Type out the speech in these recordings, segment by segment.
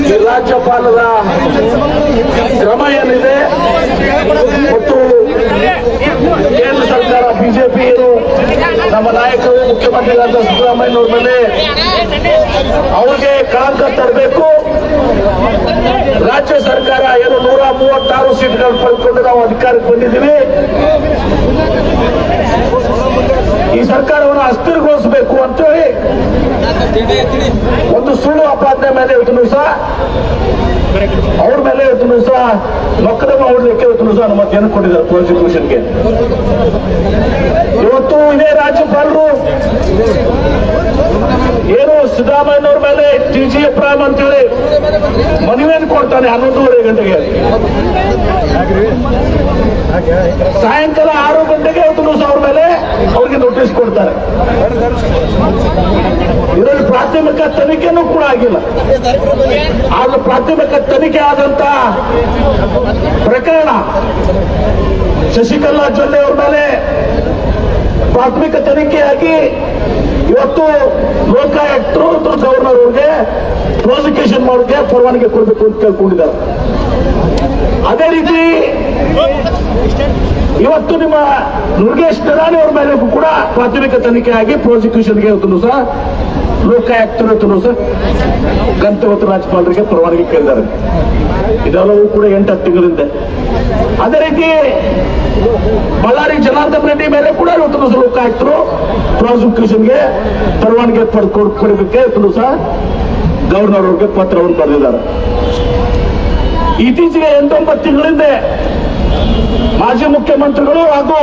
ಈ ರಾಜ್ಯಪಾಲರ ಕ್ರಮ ಏನಿದೆ ಮತ್ತು ಕೇಂದ್ರ ಸರ್ಕಾರ ಬಿಜೆಪಿ ನಮ್ಮ ನಾಯಕರು ಮುಖ್ಯಮಂತ್ರಿಗಳಾದ ಸಿದ್ದರಾಮಯ್ಯನವ್ರ ಮೇಲೆ ಅವ್ರಿಗೆ ಕಳಂಕ ತರಬೇಕು. ರಾಜ್ಯ ಸರ್ಕಾರ ಏನು 136 ಸೀಟ್ಗಳು ಪಡೆದುಕೊಂಡು ನಾವು ಅಧಿಕಾರಕ್ಕೆ ಬಂದಿದ್ದೀವಿ. ಈ ಸರ್ಕಾರವನ್ನು ಅಸ್ಥಿರಗೊಳಿಸಬೇಕು ಅಂತೇಳಿ ಒಂದು ಸುಳ್ಳು ಆಪಾದನೆ ಮೇಲೆ ಇವತ್ತು ಸಹ ಅವ್ರ ಮೇಲೆ ಇವತ್ತು ಸಹ ಮೊಕದ್ದಮೆ ಹೂಡಲಿಕ್ಕೆ ಇವತ್ತು ಸಹ ಅನುಮತಿಯನ್ನು ಕೊಟ್ಟಿದ್ದಾರೆ ಪ್ರಾಸಿಕ್ಯೂಷನ್ಗೆ. ಇವತ್ತು ಇದೇ ರಾಜ್ಯಪಾಲರು ಏನು ಸಿದ್ದರಾಮಯ್ಯನವ್ರ ಮೇಲೆ ಟಿಜಿ ಅಬ್ರಾಹಂ ಅಂತೇಳಿ ಮನವಿಯನ್ನು ಕೊಡ್ತಾನೆ 11:30 ಗಂಟೆಗೆ. ಸಾಯಂಕಾಲ 6 ಗಂಟೆಗೆ ಇವತ್ತು ಅವ್ರ ಮೇಲೆ ಅವ್ರಿಗೆ ನೋಟಿಸ್ ಕೊಡ್ತಾರೆ. ಇದರಲ್ಲಿ ಪ್ರಾಥಮಿಕ ತನಿಖೆನೂ ಕೂಡ ಆಗಿಲ್ಲ. ಆಗ ಪ್ರಾಥಮಿಕ ತನಿಖೆ ಆದಂತ ಪ್ರಕರಣ ಶಶಿಕಲಾ ಜೊಲ್ಲೆ ಅವ್ರ ಮೇಲೆ ಪ್ರಾಥಮಿಕ ತನಿಖೆಯಾಗಿ ಇವತ್ತು ಲೋಕಾಯುಕ್ತರು ಗವರ್ನರ್ ಅವ್ರಿಗೆ ಪ್ರಾಸಿಕ್ಯೂಷನ್ ಮಾಡೋಕೆ ಪರವಾನಗಿ ಕೊಡಬೇಕು ಅಂತ ಕೇಳ್ಕೊಂಡಿದ್ದಾರೆ. ಅದೇ ರೀತಿ ಇವತ್ತು ನಿಮ್ಮ ನುರ್ಗೇಶ್ ನಿರಾಣಿ ಅವ್ರ ಮೇಲೆ ಕೂಡ ಪ್ರಾಥಮಿಕ ತನಿಖೆ ಆಗಿ ಪ್ರಾಸಿಕ್ಯೂಷನ್ಗೆ ಇವತ್ತು ಸಹ ಲೋಕಾಯುಕ್ತರು ಸಹ ಗಂತವತ್ತು ರಾಜ್ಯಪಾಲರಿಗೆ ಪರವಾನಗಿ ಕೇಳಿದ್ದಾರೆ. ಇದೆಲ್ಲವೂ ಕೂಡ 8-10 ತಿಂಗಳಿಂದ. ಅದೇ ರೀತಿ ಬಳ್ಳಾರಿ ಜನಾರ್ದನ್ ರೆಡ್ಡಿ ಮೇಲೆ ಕೂಡ ಇವತ್ತು ಲೋಕಾಯುಕ್ತರು ಪ್ರಾಸಿಕ್ಯೂಷನ್ಗೆ ಪರವಾನಗಿ ಕೊಡಬೇಕೆ ಇವತ್ತು ಸಹ ಗವರ್ನರ್ ಅವ್ರಿಗೆ ಪತ್ರವನ್ನು ಬರೆದಿದ್ದಾರೆ. ಇತ್ತೀಚೆಗೆ 8-9 ತಿಂಗಳಿಂದ ಮಾಜಿ ಮುಖ್ಯಮಂತ್ರಿಗಳು ಹಾಗೂ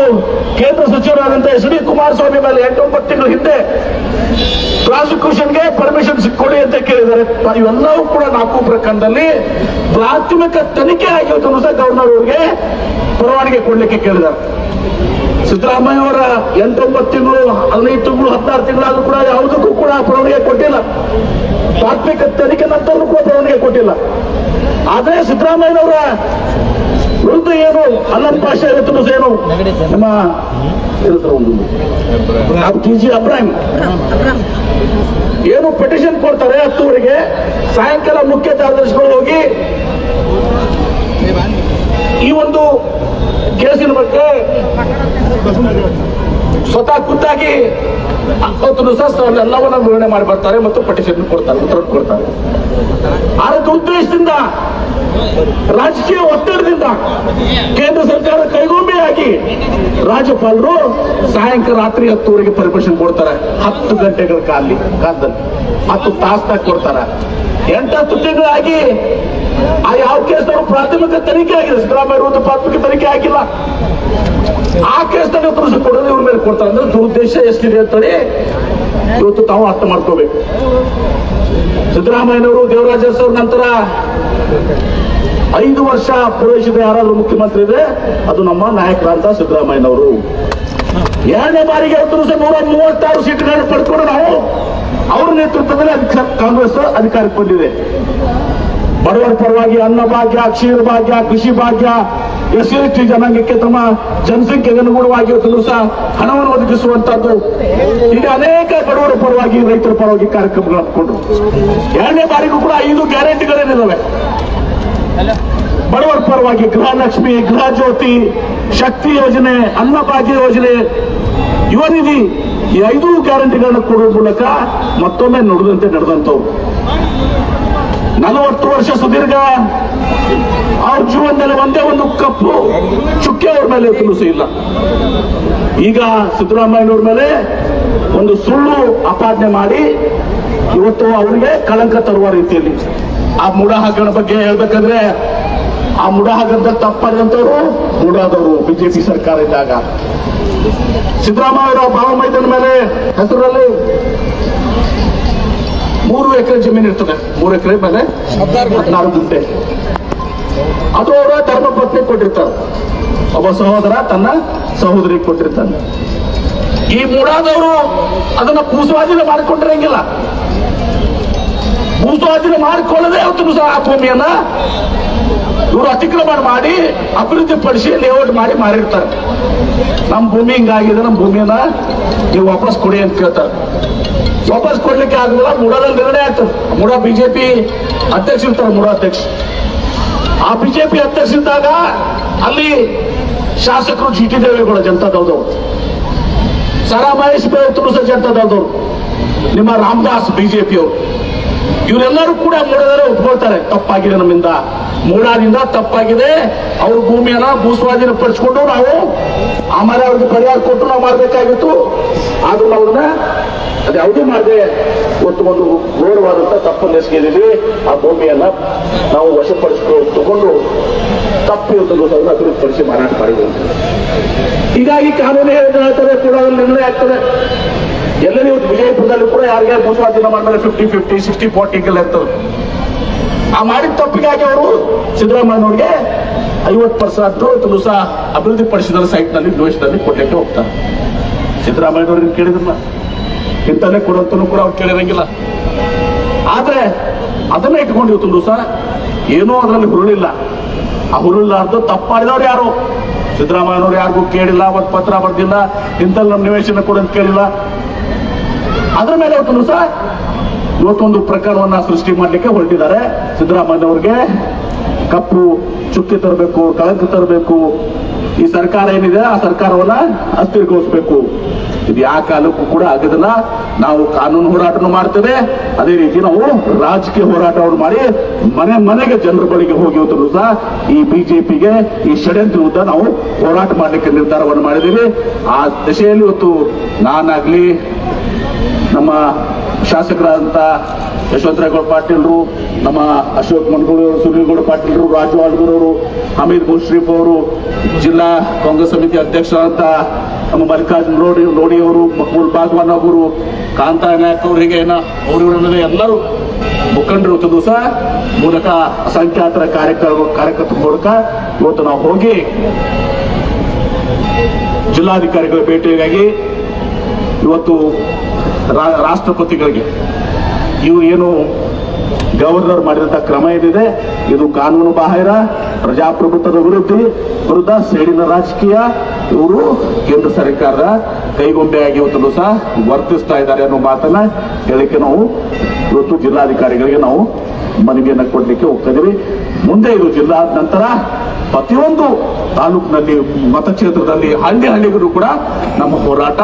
ಕೇಂದ್ರ ಸಚಿವರಾದಂತಹ ಎಚ್ ಡಿ ಕುಮಾರಸ್ವಾಮಿ ಮೇಲೆ 8-9 ತಿಂಗಳ ಹಿಂದೆ ಪ್ರಾಸಿಕ್ಯೂಷನ್ಗೆ ಪರ್ಮಿಷನ್ ಸಿಕ್ಕೊಡಿ ಅಂತ ಕೇಳಿದ್ದಾರೆ. ಇವೆಲ್ಲವೂ ಕೂಡ 4 ಪ್ರಕರಣದಲ್ಲಿ ಪ್ರಾಥಮಿಕ ತನಿಖೆ ಆಗಿತ್ತು ಸಹ ಗವರ್ನರ್ ಅವರಿಗೆ ಪರವಾನಗಿ ಕೊಡ್ಲಿಕ್ಕೆ ಕೇಳಿದ್ದಾರೆ. ಸಿದ್ದರಾಮಯ್ಯ ಅವರ 8-9 ತಿಂಗಳು 15 ತಿಂಗಳು 16 ತಿಂಗಳಾದ್ರೂ ಕೂಡ ಯಾವುದಕ್ಕೂ ಕೂಡ ಪರವಾನಗಿ ಕೊಟ್ಟಿಲ್ಲ. ಪ್ರಾಥಮಿಕ ತನಿಖೆ ನಂತರ ಕೂಡ ಪರವಾನಗಿ ಕೊಟ್ಟಿಲ್ಲ. ಆದ್ರೆ ಸಿದ್ದರಾಮಯ್ಯನವರ ವಿರುದ್ಧ ಏನು ಅಲ್ಲಂ ಪಾಷಾ ಇವತ್ತು ಏನು ನಮ್ಮ ಟಿಜಿ ಅಬ್ರಾಹಿಂ ಏನು ಪಿಟಿಷನ್ ಕೊಡ್ತಾರೆ 10 ಸಾಯಂಕಾಲ ಮುಖ್ಯ ಕಾರ್ಯದರ್ಶಿಗಳು ಹೋಗಿ ಈ ಒಂದು ಕೇಸಿನ ಬಗ್ಗೆ ಸ್ವತಃ ಖುದ್ದಾಗಿ ಎಲ್ಲವನ್ನ ವಿವರಣೆ ಮಾಡಿ ಬರ್ತಾರೆ ಮತ್ತು ಪಿಟಿಷನ್ ಕೊಡ್ತಾರೆ, ಉತ್ತರ ಕೊಡ್ತಾರೆ. ಅದಕ್ಕೆ ಉದ್ದೇಶದಿಂದ ರಾಜಕೀಯ ಒತ್ತಡದಿಂದ ಕೇಂದ್ರ ಸರ್ಕಾರ ಕೈಗೊಂಬೆಯಾಗಿ ರಾಜ್ಯಪಾಲರು ಸಾಯಂಕಾಲ ರಾತ್ರಿ 10 ಪರ್ಮಿಷನ್ ಕೊಡ್ತಾರೆ. 10 ಗಂಟೆಗಳ ಕಾಲದಲ್ಲಿ 10 ತಾಸ್ನಾಗ ಕೊಡ್ತಾರೆ. 8-10 ತಿಂಗಳಾಗಿ ಆ ಯಾವ ಕೇಸ್ನವರು ಪ್ರಾಥಮಿಕ ತನಿಖೆ ಆಗಿದೆ. ಸಿದ್ದರಾಮಯ್ಯ ವಿರುದ್ಧ ಪ್ರಾಥಮಿಕ ತನಿಖೆ ಆಗಿಲ್ಲ. ಆ ಕೇಸ್ನಲ್ಲಿ ಕೊಡೋದು ಇವ್ರ ಮೇಲೆ ಕೊಡ್ತಾರೆ. ಅಂದ್ರೆ ದುರುದ್ದೇಶ ಎಷ್ಟಿದೆ ಅಂತೇಳಿ ಇವತ್ತು ತಾವು ಅರ್ಥ ಮಾಡ್ಕೋಬೇಕು. ಸಿದ್ದರಾಮಯ್ಯನವರು ದೇವರಾಜ ಅರಸು ನಂತರ 5 ವರ್ಷ ಪೂರೈಸಿದ ಯಾರಾದ್ರೂ ಮುಖ್ಯಮಂತ್ರಿ ಇದೆ ಅದು ನಮ್ಮ ನಾಯಕರಂತ ಸಿದ್ದರಾಮಯ್ಯನವರು. 2ನೇ ಬಾರಿಗೆ 136 ಸೀಟ್ಗಳನ್ನು ಪಡ್ಕೊಂಡು ನಾವು ಅವರ ನೇತೃತ್ವದಲ್ಲಿ ಕಾಂಗ್ರೆಸ್ ಅಧಿಕಾರಕ್ಕೆ ಬಂದಿದೆ. ಬಡವರ ಪರವಾಗಿ ಅನ್ನ ಭಾಗ್ಯ, ಕ್ಷೀರ ಭಾಗ್ಯ, ಕೃಷಿ ಭಾಗ್ಯ, SC/ST ಜನಾಂಗಕ್ಕೆ ತಮ್ಮ ಜನಸಂಖ್ಯೆಗೆ ಅನುಗುಣವಾಗಿ ಸಹ ಹಣವನ್ನು ಒದಗಿಸುವಂತದ್ದು, ಈಗ ಅನೇಕ ಬಡವರ ಪರವಾಗಿ ರೈತರ ಪರವಾಗಿ ಕಾರ್ಯಕ್ರಮಗಳು ಹಾಕೊಂಡ್ರು. 2ನೇ ಬಾರಿಗೂ ಕೂಡ 5 ಗ್ಯಾರಂಟಿಗಳೇನಿದ್ದಾವೆ ಬಡವರ ಪರವಾಗಿ. ಗೃಹಲಕ್ಷ್ಮಿ, ಗೃಹ ಜ್ಯೋತಿ, ಶಕ್ತಿ ಯೋಜನೆ, ಅನ್ನ ಭಾಗ್ಯ ಯೋಜನೆ, ಯುವ ನಿಧಿ, ಈ 5 ಗ್ಯಾರಂಟಿಗಳನ್ನು ಕೊಡುವ ಮೂಲಕ ಮತ್ತೊಮ್ಮೆ ನಡೆದಂತವು. 40 ವರ್ಷ ಸುದೀರ್ಘ ಅವ್ರ ಜೀವನದಲ್ಲಿ ಒಂದೇ ಒಂದು ಕಪ್ಪು ಚುಕ್ಕೆ ಅವ್ರ ಮೇಲೆ ತುಲಸಿ ಇಲ್ಲ. ಈಗ ಸಿದ್ದರಾಮಯ್ಯನವ್ರ ಮೇಲೆ ಒಂದು ಸುಳ್ಳು ಆಪಾದನೆ ಮಾಡಿ ಇವತ್ತು ಅವರಿಗೆ ಕಳಂಕ ತರುವ ರೀತಿಯಲ್ಲಿ ಆ ಮುಡ ಹಗರಣ ಬಗ್ಗೆ ಹೇಳ್ಬೇಕಂದ್ರೆ ಆ ಮುಡ ಹಗರಣದಲ್ಲಿ ತಪ್ಪಾದಂತವರು ಮುಡಾದವರು ಬಿಜೆಪಿ ಸರ್ಕಾರ ಇದ್ದಾಗ. ಸಿದ್ದರಾಮಯ್ಯ ಅವರ ಭಾವ ಮೈದಾನ ಮೇಲೆ ಹೆಸರಲ್ಲಿ 3 ಎಕರೆ ಜಮೀನು ಇರ್ತದೆ. 3 ಎಕರೆ ಮೇಲೆ 14 ಗುಂಟೆ. ಅದು ಅವರ ಧರ್ಮಪತ್ನಿ ಕೊಟ್ಟಿರ್ತಾರೆ. ಒಬ್ಬ ಸಹೋದರ ತನ್ನ ಸಹೋದರಿಗೆ ಕೊಟ್ಟಿರ್ತಾನೆ. ಈ ಮುಡಾದವರು ಅದನ್ನ ಭೂಸ್ವಾಧೀನ ಮಾಡಿಕೊಂಡಿರಂಗಿಲ್ಲ. ಭೂಸ್ವಾಧೀನ ಮಾಡಿಕೊಳ್ಳದೆ ಅವತ್ತು ಸಹ ಆ ಭೂಮಿಯನ್ನ ಇವರು ಅತಿಕ್ರಮಣ ಮಾಡಿ ಅಭಿವೃದ್ಧಿ ಪಡಿಸಿ ಲೇಔಟ್ ಮಾಡಿ ಮಾರಿರ್ತಾರೆ. ನಮ್ಮ ಭೂಮಿ ಹಿಂಗಾಗಿದೆ, ನಮ್ಮ ಭೂಮಿಯನ್ನ ನೀವು ವಾಪಸ್ ಕೊಡಿ ಅಂತ ಕೇಳ್ತಾರೆ. ವಾಪಸ್ ಕೊಡ್ಲಿಕ್ಕೆ ಆಗುದಿಲ್ಲ. ಮೂಡಾದಲ್ಲಿ ನಿರ್ಣಯ ಆಗ್ತದೆ. ಮೂಡ ಬಿಜೆಪಿ ಅಧ್ಯಕ್ಷ ಇರ್ತಾರೆ, ಮೂಡ ಅಧ್ಯಕ್ಷ. ಆ ಬಿಜೆಪಿ ಅಧ್ಯಕ್ಷ ಇದ್ದಾಗ ಅಲ್ಲಿ ಶಾಸಕರು ಜಿ ಟಿ ದೇವೇಗೌಡ ಜನತಾದಳದವರು, ಸರಾ ಮಹೇಶ್ ತುಳಸ ಜನತಾದಳದವರು, ನಿಮ್ಮ ರಾಮದಾಸ್ ಬಿಜೆಪಿಯವರು, ಇವರೆಲ್ಲರೂ ಕೂಡ ಮೂಡದಲ್ಲಿ ಒಪ್ಕೊಳ್ತಾರೆ ತಪ್ಪಾಗಿದೆ, ನಮ್ಮಿಂದ ಮೂಡಾದಿಂದ ತಪ್ಪಾಗಿದೆ, ಅವ್ರ ಭೂಮಿಯನ್ನ ಭೂಸ್ವಾಧೀನ ಪಡಿಸ್ಕೊಂಡು ನಾವು ಆಮೇಲೆ ಅವ್ರಿಗೆ ಪರಿಹಾರ ಕೊಟ್ಟು ನಾವು ಮಾಡಬೇಕಾಗಿತ್ತು. ಆದ್ರೂ ನಾವು ಅದು ಯಾವುದೇ ಮಾಡದೆ ಒಂದು ಘೋರವಾದಂತ ತಪ್ಪನ್ನು ಎಸಗಿದ್ದೀವಿ. ಆ ಭೂಮಿಯನ್ನ ನಾವು ತಗೊಂಡು ತಪ್ಪು ಇವತ್ತೊಂದು ಅಭಿವೃದ್ಧಿಪಡಿಸಿ ಮಾರಾಟ ಮಾಡಿದ್ದೀವಿ. ಹೀಗಾಗಿ ಕಾನೂನು ಹೇಳ್ತಾರೆ ಕೂಡ ನಿರ್ಣಯ ಆಗ್ತದೆ. ಎಲ್ಲರೂ ಇವತ್ತು ವಿಜಯಪುರದಲ್ಲಿ ಕೂಡ ಯಾರಿಗೆ ಭೂಸ್ವಾಧೀನ ಮಾಡಿದ್ರೆ 50-50, 60-40 ಇರ್ತದೆ. ಆ ಮಾಡಿದ ತಪ್ಪಿಗಾಗಿ ಅವರು ಸಿದ್ದರಾಮಯ್ಯನವ್ರಿಗೆ 50% ಸಹ ಅಭಿವೃದ್ಧಿಪಡಿಸಿದ ಸೈಟ್ ನಲ್ಲಿ ದ್ವೇಷದಲ್ಲಿ ಕೊಡ್ಲಿಕ್ಕೆ ಹೋಗ್ತಾರೆ. ಸಿದ್ದರಾಮಯ್ಯನವ್ರಿಗೆ ಕೇಳಿದ್ರಲ್ಲ, ಇಂತಲೇ ಕೊಡುವಂತನೂ ಕೂಡ ಅವ್ರು ಕೇಳಿರಂಗಿಲ್ಲ. ಆದ್ರೆ ಅದನ್ನ ಇಟ್ಕೊಂಡು ಇವತ್ತು ಸಹ ಏನೋ ಅದರಲ್ಲಿ ಹುರುಳಿಲ್ಲ. ಆ ಹುರುಳಿಲ್ಲಾರ್ದು ತಪ್ಪು ಮಾಡಿದವ್ರು ಯಾರು? ಸಿದ್ದರಾಮಯ್ಯನವ್ರು ಯಾರಿಗೂ ಕೇಳಿಲ್ಲ, ಒಂದು ಪತ್ರ ಬರ್ದಿಲ್ಲ, ಇಂತಲ್ಲಿ ನಮ್ಮ ನಿವೇಶನ ಕೊಡೋದು ಕೇಳಿಲ್ಲ. ಅದ್ರ ಮೇಲೆ ಇವತ್ತು ಸಹ ಇವತ್ತೊಂದು ಪ್ರಕರಣವನ್ನ ಸೃಷ್ಟಿ ಮಾಡಲಿಕ್ಕೆ ಹೊರಟಿದ್ದಾರೆ. ಸಿದ್ದರಾಮಯ್ಯನವ್ರಿಗೆ ಕಪ್ಪು ಚುಕ್ಕಿ ತರಬೇಕು, ಕಳಂಕ ತರಬೇಕು, ಈ ಸರ್ಕಾರ ಏನಿದೆ ಆ ಸರ್ಕಾರವನ್ನ ಅಸ್ಥಿರಗೊಳಿಸಬೇಕು. ಇದು ಯಾವ ಕಾಲಕ್ಕೂ ಕೂಡ ಆಗೋದಿಲ್ಲ. ನಾವು ಕಾನೂನು ಹೋರಾಟವನ್ನು ಮಾಡ್ತೇವೆ, ಅದೇ ರೀತಿ ನಾವು ರಾಜಕೀಯ ಹೋರಾಟವನ್ನು ಮಾಡಿ ಮನೆ ಮನೆಗೆ ಜನರ ಬಳಿಗೆ ಹೋಗಿ ಇವತ್ತು ಸಹ ಈ ಬಿಜೆಪಿಗೆ ಈ ಷಡ್ಯಂತ್ರ ವಿರುದ್ಧ ನಾವು ಹೋರಾಟ ಮಾಡಲಿಕ್ಕೆ ನಿರ್ಧಾರವನ್ನು ಮಾಡಿದ್ದೀವಿ. ಆ ದಿಶೆಯಲ್ಲಿ ಇವತ್ತು ನಾನಾಗ್ಲಿ, ನಮ್ಮ ಶಾಸಕರಾದಂಥ ಯಶವಂತರಾಯಗೌಡ ಪಾಟೀಲ್ರು, ನಮ್ಮ ಅಶೋಕ್ ಮನ್ಗೂಳವರು, ಸುನೀಲ್ಗೌಡ ಪಾಟೀಲ್ರು, ರಾಜು ಆಳ್ಗೂರವರು, ಹಮೀದ್ ಮುಷ್ರೀಫ್ ಅವರು, ಜಿಲ್ಲಾ ಕಾಂಗ್ರೆಸ್ ಸಮಿತಿ ಅಧ್ಯಕ್ಷರಾದಂಥ ನಮ್ಮ ಮಲ್ಲಿಕಾರ್ಜುನ್ ನೋಡಿಯವರು, ಮಕ್ಬೂಲ್ ಬಾಗ್ವಾನ್ ಅವರು, ಕಾಂತಾ ನಾಯಕ್ ಅವರಿಗೆ ಅವರಿವರಲ್ಲದೆ ಎಲ್ಲರೂ ಮುಖಂಡರು ದಿವಸ ಮೂಲಕ ಅಸಂಖ್ಯಾತರ ಕಾರ್ಯಕರ್ತರ ಮೂಲಕ ಇವತ್ತು ನಾವು ಹೋಗಿ ಜಿಲ್ಲಾಧಿಕಾರಿಗಳ ಭೇಟಿಯಾಗಿ ಇವತ್ತು ರಾಷ್ಟ್ರಪತಿಗಳಿಗೆ ಇವರು ಏನು ಗವರ್ನರ್ ಮಾಡಿದಂತ ಕ್ರಮ ಏನಿದೆ ಇದು ಕಾನೂನು ಬಾಹಿರ, ಪ್ರಜಾಪ್ರಭುತ್ವದ ವಿರುದ್ಧ ಸೇಡಿನ ರಾಜಕೀಯ, ಇವರು ಕೇಂದ್ರ ಸರ್ಕಾರದ ಕೈಗೊಂಬೆಯಾಗಿ ಇವತ್ತು ಸಹ ವರ್ತಿಸ್ತಾ ಇದ್ದಾರೆ ಅನ್ನೋ ಮಾತನ್ನ ಹೇಳಿಕೆ ನಾವು ಇವತ್ತು ಜಿಲ್ಲಾಧಿಕಾರಿಗಳಿಗೆ ನಾವು ಮನವಿಯನ್ನ ಕೊಡ್ಲಿಕ್ಕೆ ಹೋಗ್ತಾ ಇದೀವಿ. ಮುಂದೆ ಇದು ಜಿಲ್ಲಾ ನಂತರ ಪ್ರತಿಯೊಂದು ತಾಲೂಕಿನಲ್ಲಿ, ಮತಕ್ಷೇತ್ರದಲ್ಲಿ, ಹಳ್ಳಿಗೂ ಕೂಡ ನಮ್ಮ ಹೋರಾಟ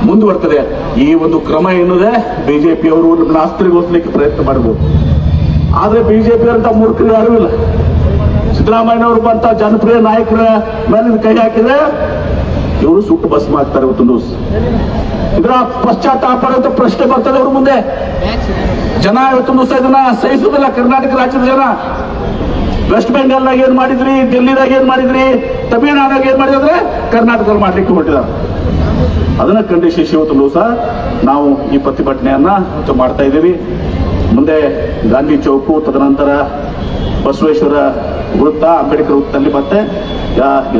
ಮುಂದುವರ್ತದೆ. ಈ ಒಂದು ಕ್ರಮ ಏನಿದೆ ಬಿಜೆಪಿಯವರು ನಮ್ಮನ್ನ ಅಸ್ಥಿರಗೊಳಿಸಲಿಕ್ಕೆ ಪ್ರಯತ್ನ ಮಾಡಬಹುದು. ಆದ್ರೆ ಬಿಜೆಪಿಯವರಂತ ಮೂರ್ಖರು ಯಾರೂ ಇಲ್ಲ. ಸಿದ್ದರಾಮಯ್ಯನವರು ಬಂತ ಜನಪ್ರಿಯ ನಾಯಕರ ಮೇಲೆ ಕೈ ಹಾಕಿದ್ರೆ ಇವರು ಸುಟ್ಟು ಭಸ್ಮ ಆಗ್ತಾರೆ. ಇವತ್ತು ಇದರ ಪಶ್ಚಾತ್ತಾಪ ಅಂತ ಪ್ರಶ್ನೆ ಬರ್ತದೆ ಅವ್ರ ಮುಂದೆ. ಜನ ಇವತ್ತು ದಿವಸ ಇದನ್ನ ಸಹಿಸುವುದಿಲ್ಲ. ಕರ್ನಾಟಕ ರಾಜ್ಯದ ಜನ ವೆಸ್ಟ್ ಬೆಂಗಾಲ್ನಾಗ ಏನ್ ಮಾಡಿದ್ರಿ, ಡೆಲ್ಲಿದಾಗ ಏನ್ ಮಾಡಿದ್ರಿ, ತಮಿಳುನಾಡಾಗ ಏನ್ ಮಾಡಿದ್ರೆ ಕರ್ನಾಟಕದಲ್ಲಿ ಮಾಡ್ಲಿಕ್ಕೆ ಹೊರಟಿದ್ದಾರೆ. ಅದನ್ನ ಖಂಡಿಸಿ ಇವತ್ತು ಸಹ ನಾವು ಈ ಪ್ರತಿಭಟನೆಯನ್ನ ಮಾಡ್ತಾ ಇದ್ದೀವಿ. ಮುಂದೆ ಗಾಂಧಿ ಚೌಕು, ತದನಂತರ ಬಸವೇಶ್ವರ ವೃತ್ತ, ಅಂಬೇಡ್ಕರ್ ವೃತ್ತದಲ್ಲಿ ಮತ್ತೆ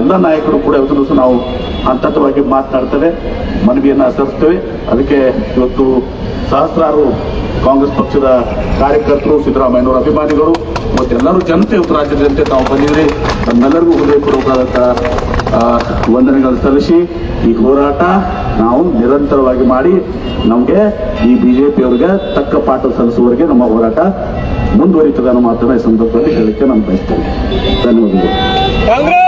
ಎಲ್ಲ ನಾಯಕರು ಕೂಡ ಇವತ್ತು ದಿವಸ ನಾವು ಹಂತವಾಗಿ ಮಾತನಾಡ್ತೇವೆ, ಮನವಿಯನ್ನ ಸಲ್ಲಿಸ್ತೇವೆ. ಅದಕ್ಕೆ ಇವತ್ತು ಸಹಸ್ರಾರು ಕಾಂಗ್ರೆಸ್ ಪಕ್ಷದ ಕಾರ್ಯಕರ್ತರು, ಸಿದ್ದರಾಮಯ್ಯನವರ ಅಭಿಮಾನಿಗಳು, ಇವತ್ತೆಲ್ಲರೂ ಜನತೆ, ಇವತ್ತು ರಾಜ್ಯದ ಜನತೆ ತಾವು ಬಂದಿದ್ರಿ. ನಮ್ಮೆಲ್ಲರಿಗೂ ಹೃದಯಪೂರ್ವಕವಾದಂಥ ವಂದನೆಗಳು ಸಲ್ಲಿಸಿ ಈ ಹೋರಾಟ ನಾವು ನಿರಂತರವಾಗಿ ಮಾಡಿ ನಮಗೆ ಈ ಬಿಜೆಪಿಯವರಿಗೆ ತಕ್ಕ ಪಾಠ ಸಲ್ಲಿಸುವವರೆಗೆ ನಮ್ಮ ಹೋರಾಟ ಮುಂದುವರಿತದೆ ಅನ್ನೋ ಮಾತನ್ನ ಈ ಸಂದರ್ಭದಲ್ಲಿ ಹೇಳಲಿಕ್ಕೆ ನಾನು ಬಯಸ್ತೇನೆ. ಧನ್ಯವಾದಗಳು.